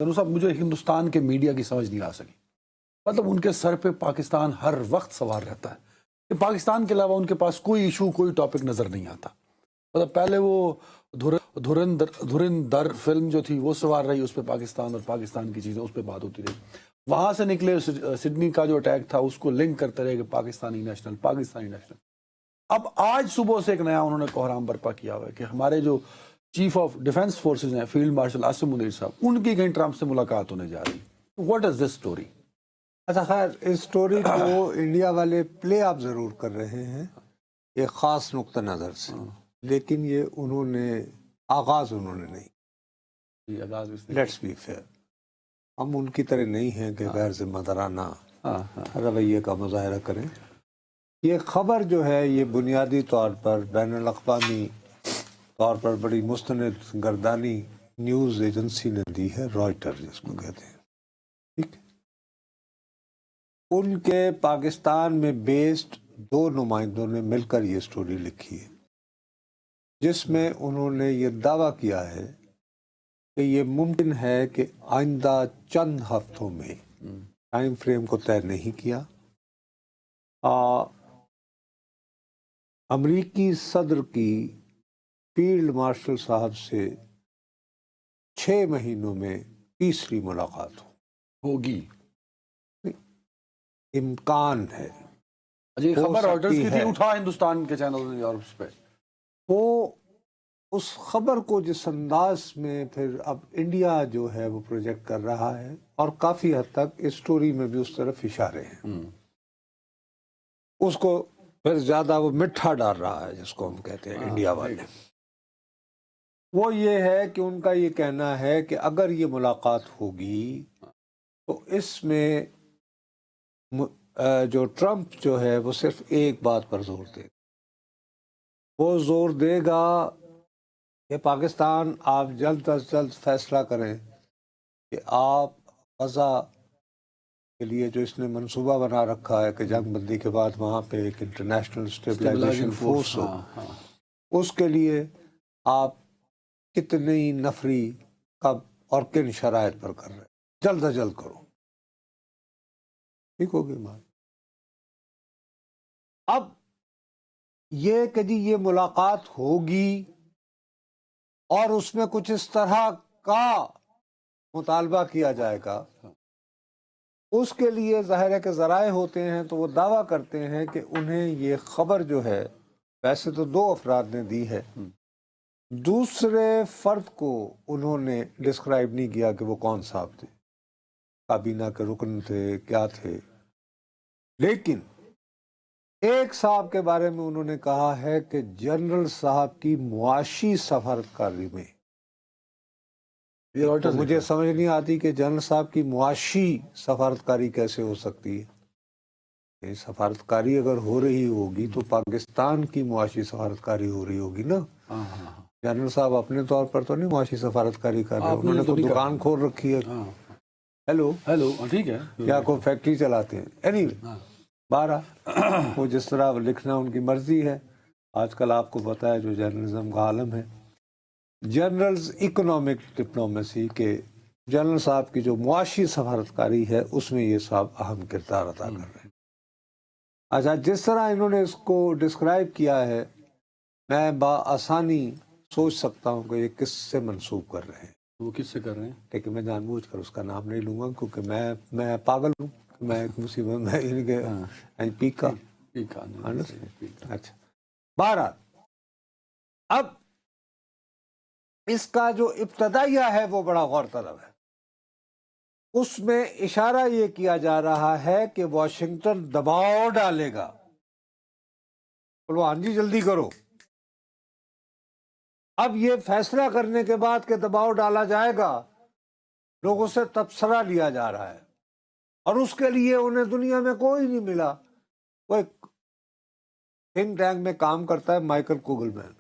جنو صاحب مجھے ہندوستان کے میڈیا کی سمجھ نہیں آ سکی. مطلب ان کے سر پہ پاکستان ہر وقت سوار رہتا ہے کہ پاکستان کے علاوہ ان کے پاس کوئی ایشو کوئی ٹاپک نظر نہیں آتا. مطلب پہلے وہ دھرندر فلم جو تھی وہ سوار رہی، اس پہ پاکستان اور پاکستان کی چیزیں اس پہ بات ہوتی رہی. وہاں سے نکلے سڈنی کا جو اٹیک تھا اس کو لنک کرتے رہے کہ پاکستانی نیشنل. اب آج صبح سے ایک نیا انہوں نے کوہرام برپا کیا ہوا ہے کہ ہمارے جو چیف آف ڈیفنس فورسز ہیں فیلڈ مارشل عاصم منیر صاحب، ان کی کہیں ٹرمپ سے ملاقات ہونے جا رہی. What is this story? اچھا خیر، اس سٹوری کو انڈیا والے پلے آپ ضرور کر رہے ہیں ایک خاص نقطہ نظر سے، لیکن یہ انہوں نے نہیں. لیٹس بی فیئر، ہم ان کی طرح نہیں ہیں کہ غیر ذمہ دارانہ رویے کا مظاہرہ کریں. یہ خبر جو ہے یہ بنیادی طور پر بین الاقوامی طور پر بڑی مستند گردانی نیوز ایجنسی نے دی ہے، رائٹر جس کو کہتے ہیں. ٹھیک، ان کے پاکستان میں بیسڈ 2 نمائندوں نے مل کر یہ سٹوری لکھی ہے، جس میں انہوں نے یہ دعویٰ کیا ہے کہ یہ ممکن ہے کہ آئندہ چند ہفتوں میں، ٹائم فریم کو طے نہیں کیا، امریکی صدر کی فیلڈ مارشل صاحب سے 6 مہینوں میں تیسری ملاقات ہوگی. امکان ہے. یہ خبر رائٹرز کی تھی، اٹھا ہندوستان کے چینل اور اس پہ وہ اس خبر کو جس انداز میں پھر اب انڈیا جو ہے وہ پروجیکٹ کر رہا ہے، اور کافی حد تک اس سٹوری میں بھی اس طرف اشارے ہیں، اس کو پھر زیادہ وہ مٹھا ڈال رہا ہے جس کو ہم کہتے ہیں انڈیا والے. وہ یہ ہے کہ ان کا یہ کہنا ہے کہ اگر یہ ملاقات ہوگی تو اس میں جو ٹرمپ جو ہے وہ صرف ایک بات پر زور دے گا. وہ زور دے گا کہ پاکستان آپ جلد از جلد فیصلہ کریں کہ آپ غزہ کے لیے جو اس نے منصوبہ بنا رکھا ہے کہ جنگ بندی کے بعد وہاں پہ ایک انٹرنیشنل اسٹیبلائزیشن فورس ہو، اس کے لیے آپ کتنی نفری کب اور کن شرائط پر کر رہے ہیں، جلد از جلد کرو. ٹھیک ہوگی بات. اب یہ کہ جی یہ ملاقات ہوگی اور اس میں کچھ اس طرح کا مطالبہ کیا جائے گا، اس کے لیے ظاہر ہے کہ ذرائع ہوتے ہیں تو وہ دعویٰ کرتے ہیں کہ انہیں یہ خبر جو ہے ویسے تو 2 افراد نے دی ہے، دوسرے فرد کو انہوں نے ڈسکرائب نہیں کیا کہ وہ کون صاحب تھے، کابینہ کے رکن تھے کیا تھے، لیکن ایک صاحب کے بارے میں انہوں نے کہا ہے کہ جنرل صاحب کی معاشی سفارتکاری میں، تو مجھے سمجھ نہیں آتی کہ جنرل صاحب کی معاشی سفارتکاری کیسے ہو سکتی ہے. سفارتکاری اگر ہو رہی ہوگی تو پاکستان کی معاشی سفارتکاری ہو رہی ہوگی نا. جنرل صاحب اپنے طور پر تو نہیں معاشی سفارتکاری کر رہے، انہوں نے کوئی دکان کھول رکھی ہے، ہیلو ٹھیک ہے، یا کوئی فیکٹری چلاتے ہیں. اینی بہرحال وہ جس طرح لکھنا ان کی مرضی ہے. آج کل آپ کو پتا ہے جو جرنلزم کا عالم ہے، جنرلز اکنامک ڈپلومیسی کے جنرل صاحب کی جو معاشی سفارتکاری ہے اس میں یہ صاحب اہم کردار ادا کر رہے ہیں. اچھا، جس طرح انہوں نے اس کو ڈسکرائب کیا ہے میں بآسانی سوچ سکتا ہوں کہ یہ کس سے منسوب کر رہے ہیں. وہ کس سے کر رہے ہیں؟ لیکن میں جان بوجھ کر اس کا نام نہیں لوں گا کیونکہ میں پاگل ہوں، میں ایک مصیبت میں پیکا. اچھا، بہرحال اب اس کا جو ابتدائیہ ہے وہ بڑا غور طلب ہے. اس میں اشارہ یہ کیا جا رہا ہے کہ واشنگٹن دباؤ ڈالے گا، بولو ہاں جی جلدی کرو. اب یہ فیصلہ کرنے کے بعد کہ دباؤ ڈالا جائے گا، لوگوں سے تبصرہ لیا جا رہا ہے، اور اس کے لیے انہیں دنیا میں کوئی نہیں ملا. وہ ایک تھنک ٹینک میں کام کرتا ہے مائیکل کوگل مین،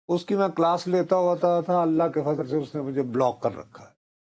اس کی میں کلاس لیتا ہوتا تھا، اللہ کے فضل سے اس نے مجھے بلاک کر رکھا ہے.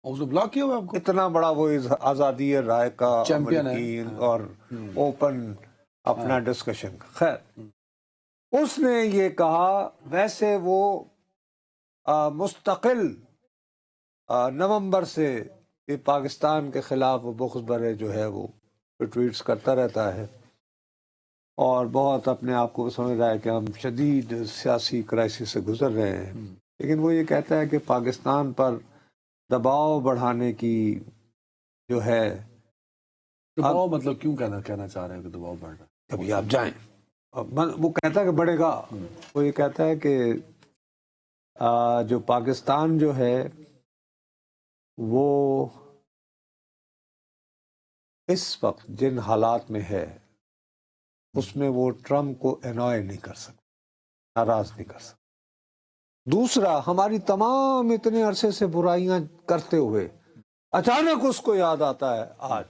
اس نے بلاک کیا ہوا آپ کو؟ اتنا بڑا وہ آزادی رائے کا چیمپئن ہے اور اوپن اپنا ڈسکشن. خیر، اس نے یہ کہا ویسے وہ مستقل نومبر سے یہ پاکستان کے خلاف وہ بغض برے جو ہے وہ ٹویٹس کرتا رہتا ہے اور بہت اپنے آپ کو سمجھ رہا ہے کہ ہم شدید سیاسی کرائسس سے گزر رہے ہیں، لیکن وہ یہ کہتا ہے کہ پاکستان پر دباؤ بڑھانے کی جو ہے، دباؤ مطلب کیوں کہنا چاہ رہے ہیں کہ دباؤ بڑھ رہا ہے؟ کبھی آپ جائیں، وہ کہتا ہے کہ بڑھے گا، وہ یہ کہتا ہے کہ جو پاکستان جو ہے وہ اس وقت جن حالات میں ہے اس میں وہ ٹرمپ کو انوائے نہیں کر سکتا، ناراض نہیں کر سکتا۔ دوسرا، ہماری تمام اتنے عرصے سے برائیاں کرتے ہوئے اچانک اس کو یاد آتا ہے آج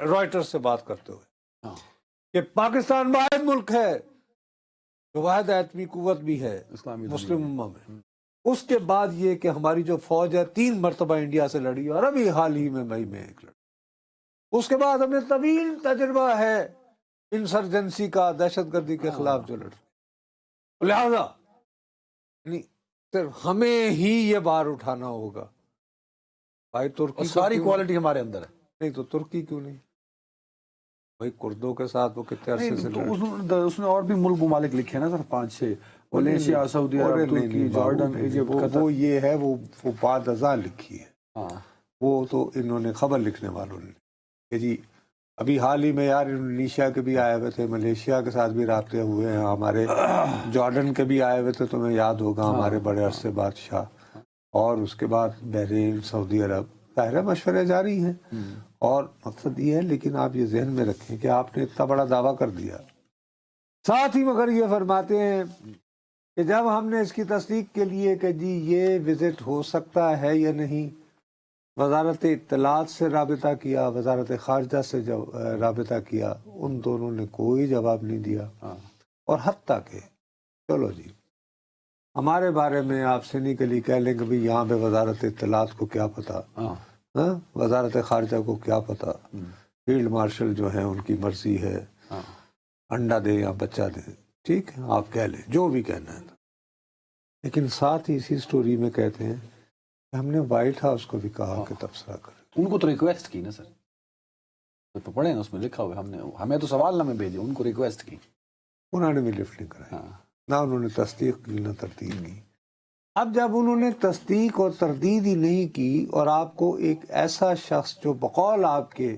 رائٹر سے بات کرتے ہوئے کہ پاکستان واحد ملک ہے جو واحد ایٹمی قوت بھی ہے اسلامی مسلم امہ میں۔ اس کے بعد یہ کہ ہماری جو فوج ہے 3 مرتبہ انڈیا سے لڑی اور ابھی حال ہی میں مئی میں ایک لڑی۔ اس کے بعد ہمیں طویل تجربہ ہے انسرجنسی کا، دہشت گردی کے خلاف جو لڑتے، لہذا یعنی صرف ہمیں ہی یہ بار اٹھانا ہوگا۔ بھائی ترکی اور ساری کوالٹی ہمارے اندر ہے۔ نہیں تو ترکی کیوں نہیں؟ بھائی کردوں کے ساتھ وہ کتنے عرصے سے تو اس نے اور بھی ملک ممالک لکھے نا سر، 5-6، ملیشیا، سعودی عرب، ترکی، جارڈن، ایجپٹ، قطر۔ وہ یہ ہے وہ بعد ازاں لکھی ہے، ہاں وہ تو انہوں نے خبر لکھنے والوں نے کہ جی ابھی حال ہی میں یار انڈونیشیا کے بھی آئے ہوئے تھے، ملیشیا کے ساتھ بھی رابطے ہوئے ہیں ہمارے، جارڈن کے بھی آئے ہوئے تھے، تمہیں یاد ہوگا ہمارے بڑے عرصے بادشاہ، اور اس کے بعد بحرین، سعودی عرب، ظاہر مشورے جاری ہیں۔ اور مقصد یہ ہے، لیکن آپ یہ ذہن میں رکھیں کہ آپ نے اتنا بڑا دعویٰ کر دیا، ساتھ ہی مگر یہ فرماتے ہیں کہ جب ہم نے اس کی تصدیق کے لیے کہ جی یہ وزٹ ہو سکتا ہے یا نہیں، وزارت اطلاعات سے رابطہ کیا، وزارت خارجہ سے رابطہ کیا، ان دونوں نے کوئی جواب نہیں دیا۔ اور حتیٰ کہ چلو جی ہمارے بارے میں آپ سینیکلی کہہ لیں کہ بھی یہاں پہ وزارت اطلاعات کو کیا پتا، وزارت خارجہ کو کیا پتا، فیلڈ مارشل جو ہیں ان کی مرضی ہے، انڈا دے یا بچہ دے، ٹھیک ہے آپ کہہ لیں جو بھی کہنا ہے، لیکن ساتھ ہی اسی سٹوری میں کہتے ہیں کہ ہم نے وائٹ ہاؤس کو بھی کہا کہ تبصرہ کریں۔ ان کو تو ریکویسٹ کی نا سر، تو پڑھیں نا اس میں لکھا ہوا، ہمیں تو سوال نامے بھیجے، ان کو ریکویسٹ کی، انہوں نے بھی لفٹ نہیں کرائی، نہ انہوں نے تصدیق کی نہ تردید کی۔ اب جب انہوں نے تصدیق اور تردید ہی نہیں کی، اور آپ کو ایک ایسا شخص جو بقول آپ کے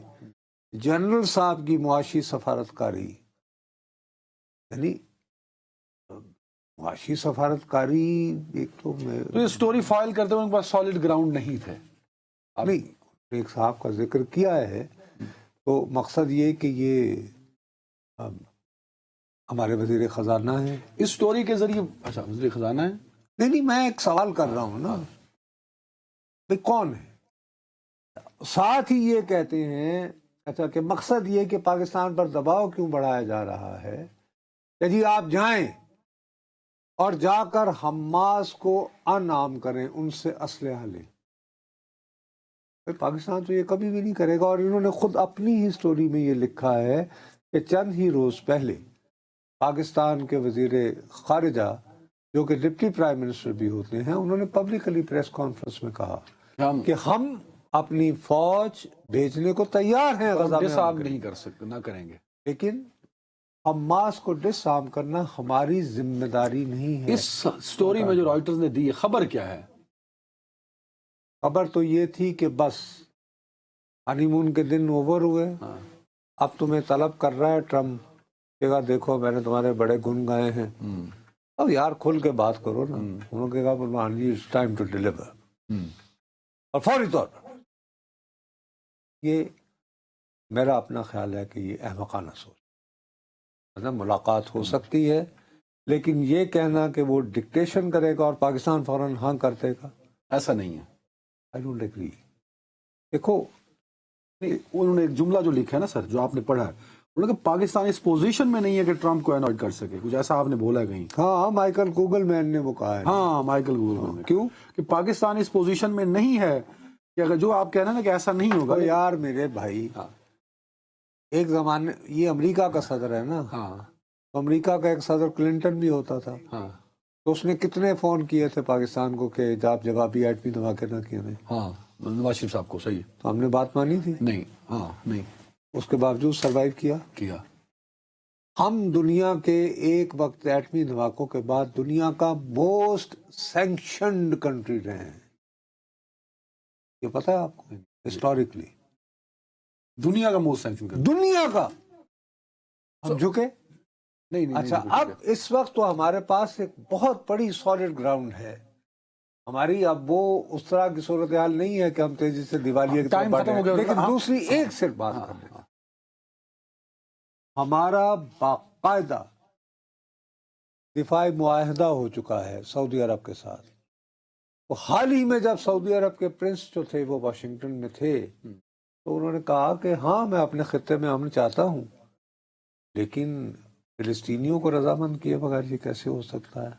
جنرل صاحب کی معاشی سفارتکاری، یعنی معاشی سفارتکاری، ایک تو تو یہ سٹوری فائل کرتے ہوئے ان کے پاس سالڈ گراؤنڈ نہیں تھے، نہیں ایک صاحب کا ذکر کیا ہے، تو مقصد یہ کہ یہ ہمارے وزیر خزانہ ہیں، اس سٹوری کے ذریعے۔ اچھا وزیر خزانہ ہے؟ نہیں میں ایک سوال کر رہا ہوں نا، بھئی کون ہے؟ ساتھ ہی یہ کہتے ہیں اچھا کہ مقصد یہ کہ پاکستان پر دباؤ کیوں بڑھایا جا رہا ہے کہ جی آپ جائیں اور جا کر حماس کو انعام کریں، ان سے اسلحہ لیں۔ پاکستان تو یہ کبھی بھی نہیں کرے گا، اور انہوں نے خود اپنی ہی سٹوری میں یہ لکھا ہے کہ چند ہی روز پہلے پاکستان کے وزیر خارجہ جو کہ ڈپٹی پرائم منسٹر بھی ہوتے ہیں، انہوں نے پبلکلی پریس کانفرنس میں کہا کہ ہم اپنی فوج بھیجنے کو تیار ہیں غزہ میں، ڈس آرم نہیں کر سکتے، نہ کریں گے، لیکن حماس کو ڈس آرم کرنا ہماری ذمہ داری نہیں ہے۔ اس سٹوری میں جو رائٹرز نے دی ہے، خبر کیا ہے؟ خبر تو یہ تھی کہ بس ہنی مون کے دن اوور ہوئے، اب تمہیں طلب کر رہا ہے ٹرمپ کہ دیکھو میں نے تمہارے بڑے گن گائے ہیں، اب یار کھل کے بات کرو نا۔ انہوں نے کہا پرمان جی اٹس ٹائم ٹو ڈیلیور، اور فوری طور پر۔ یہ میرا اپنا خیال ہے کہ یہ احمقانہ سوچ، ملاقات ہو سکتی ہے، لیکن یہ کہنا کہ وہ ڈکٹیشن کرے گا اور پاکستان فوراً ہاں کر دے گا، ایسا نہیں ہے۔ I don't agree۔ دیکھو انہوں نے ایک جملہ جو لکھا ہے نا سر، جو آپ نے پڑھا ہے، انہوں نے کہا پاکستان اس پوزیشن میں نہیں ہے کہ ٹرمپ کو انوائٹ کر سکے، کچھ ایسا آپ نے بولا ہے کہیں؟ ہاں مائیکل کوگل مین نے وہ کہا ہے۔ ہاں مائیکل گوگل نے، کیوں کہ پاکستان اس پوزیشن میں نہیں ہے کہ اگر جو آپ کہنا نا کہ ایسا نہیں ہوگا۔ یار میرے بھائی، ایک زمانے یہ امریکہ کا صدر ہے نا، ہاں امریکہ کا ایک صدر کلنٹن بھی ہوتا تھا، ہاں تو اس نے کتنے فون کیے تھے پاکستان کو کہ آپ جوابی ایٹمی دھماکے نہ کیے نہیں؟ ہاں نواز شریف صاحب کو، صحیح ہے، تو ہم نے بات مانی تھی، نہیں ہاں نہیں اس کے باوجود سروائیو کیا. کیا. ہم دنیا کے ایک وقت ایٹمی دھماکوں کے بعد دنیا کا موسٹ سینکشنڈ کنٹری رہے ہیں. یہ پتہ ہے آپ کو ہسٹوریکلی دنیا کا موسٹ سینکشن کر دنیا کا ہم جھکے. نہیں نہیں اچھا نہیں، اب اس وقت تو ہمارے پاس ایک بہت بڑی سالڈ گراؤنڈ ہے ہماری. اب وہ اس طرح کی صورتحال نہیں ہے کہ ہم تیزی سے دیوالیے کی طرف ٹائم بڑھ ختم ہو رہے ہیں. گیا. لیکن ہاں، دوسری ایک صرف بات ہاں، کر لیں. ہاں. ہمارا باقاعدہ دفاعی معاہدہ ہو چکا ہے سعودی عرب کے ساتھ. وہ حال ہی میں جب سعودی عرب کے پرنس جو تھے وہ واشنگٹن میں تھے تو انہوں نے کہا کہ ہاں میں اپنے خطے میں امن چاہتا ہوں لیکن فلسطینیوں کو رضامند کیے بغیر یہ کیسے ہو سکتا ہے.